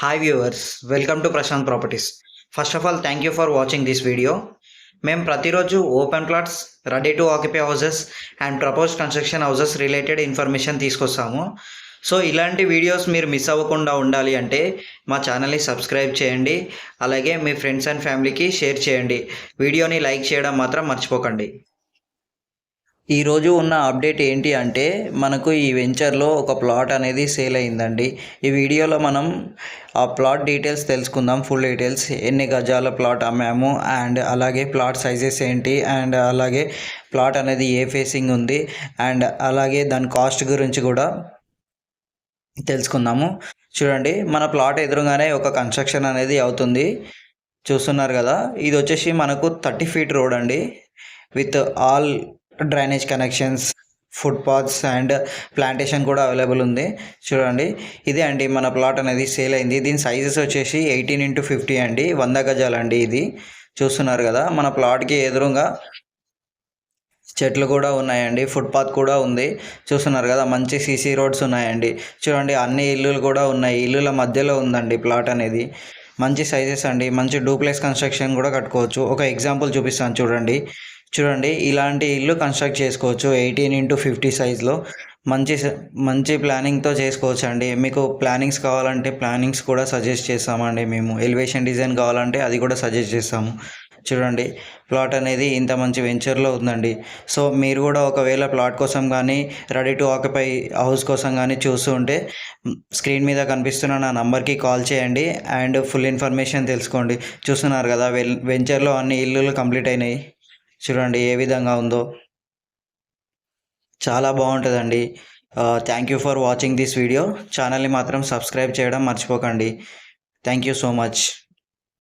Hi viewers, welcome to Prashant Properties. First of all, thank you for watching this video. మేము ప్రతిరోజు open plots, ready to occupy houses and propose construction houses related information తీసుకొస్తాము. So ఇలాంటి videos మీరు miss అవ్వకుండా ఉండాలి అంటే మా ఛానల్ని సబ్స్క్రైబ్ చేయండి. అలాగే మీ ఫ్రెండ్స్ అండ్ ఫ్యామిలీకి షేర్ చేయండి. వీడియోని లైక్ చేయడం మాత్రం మర్చిపోకండి. ఈరోజు ఉన్న అప్డేట్ ఏంటి అంటే మనకు ఈ వెంచర్లో ఒక ప్లాట్ అనేది సేల్ అయిందండి. ఈ వీడియోలో మనం ఆ ప్లాట్ డీటెయిల్స్ తెలుసుకుందాం. ఫుల్ డీటెయిల్స్, ఎన్ని గజాల ప్లాట్ అమ్మాము అండ్ అలాగే ప్లాట్ సైజెస్ ఏంటి అండ్ అలాగే ప్లాట్ అనేది ఏ ఫేసింగ్ ఉంది అండ్ అలాగే దాని కాస్ట్ గురించి కూడా తెలుసుకుందాము. చూడండి, మన ప్లాట్ ఎదురుగానే ఒక కన్స్ట్రక్షన్ అనేది అవుతుంది. చూస్తున్నారు కదా, ఇది వచ్చేసి మనకు 30 ఫీట్ రోడ్ అండి, with all drainage connections, foot paths and plantation కూడా అవైలబుల్ ఉంది. చూడండి, ఇదే అండి మన ప్లాట్ అనేది సేల్ అయింది. దీని సైజెస్ వచ్చేసి 18x50 అండి, 100 గజాలండి. ఇది చూస్తున్నారు కదా, మన ప్లాట్కి ఎదురుగా చెట్లు కూడా ఉన్నాయండి, ఫుట్పాత్ కూడా ఉంది. చూస్తున్నారు కదా, మంచి సీసీ రోడ్స్ ఉన్నాయండి. చూడండి, అన్ని ఇల్లులు కూడా ఉన్నాయి, ఇల్లుల మధ్యలో ఉందండి ప్లాట్ అనేది. మంచి సైజెస్ అండి, మంచి డూప్లెక్స్ కన్స్ట్రక్షన్ కూడా కట్టుకోవచ్చు. ఒక ఎగ్జాంపుల్ చూపిస్తాను చూడండి. చూడండి, ఇలాంటి ఇల్లు కన్స్ట్రక్ట్ చేసుకోవచ్చు 18x50 సైజ్లో. మంచి ప్లానింగ్తో చేసుకోవచ్చు అండి. మీకు ప్లానింగ్స్ కావాలంటే ప్లానింగ్స్ కూడా సజెస్ట్ చేస్తామండి మేము. ఎలివేషన్ డిజైన్ కావాలంటే అది కూడా సజెస్ట్ చేస్తాము. చూడండి, ప్లాట్ అనేది ఇంత మంచి వెంచర్లో ఉందండి. సో మీరు కూడా ఒకవేళ ప్లాట్ కోసం కానీ రెడీ టు ఆక్యుపై హౌస్ కోసం కానీ చూస్తూ ఉంటే స్క్రీన్ మీద కనిపిస్తున్న నా నంబర్కి కాల్ చేయండి అండ్ ఫుల్ ఇన్ఫర్మేషన్ తెలుసుకోండి. చూస్తున్నారు కదా, వెంచర్లో అన్ని ఇల్లులు కంప్లీట్ అయినాయి. చూడండి ఏ విధంగా ఉందో, చాలా బాగుంటుందండి. Thank you for watching this video. ఛానల్ని మాత్రం సబ్స్క్రైబ్ చేయడం మర్చిపోకండి. Thank you so much.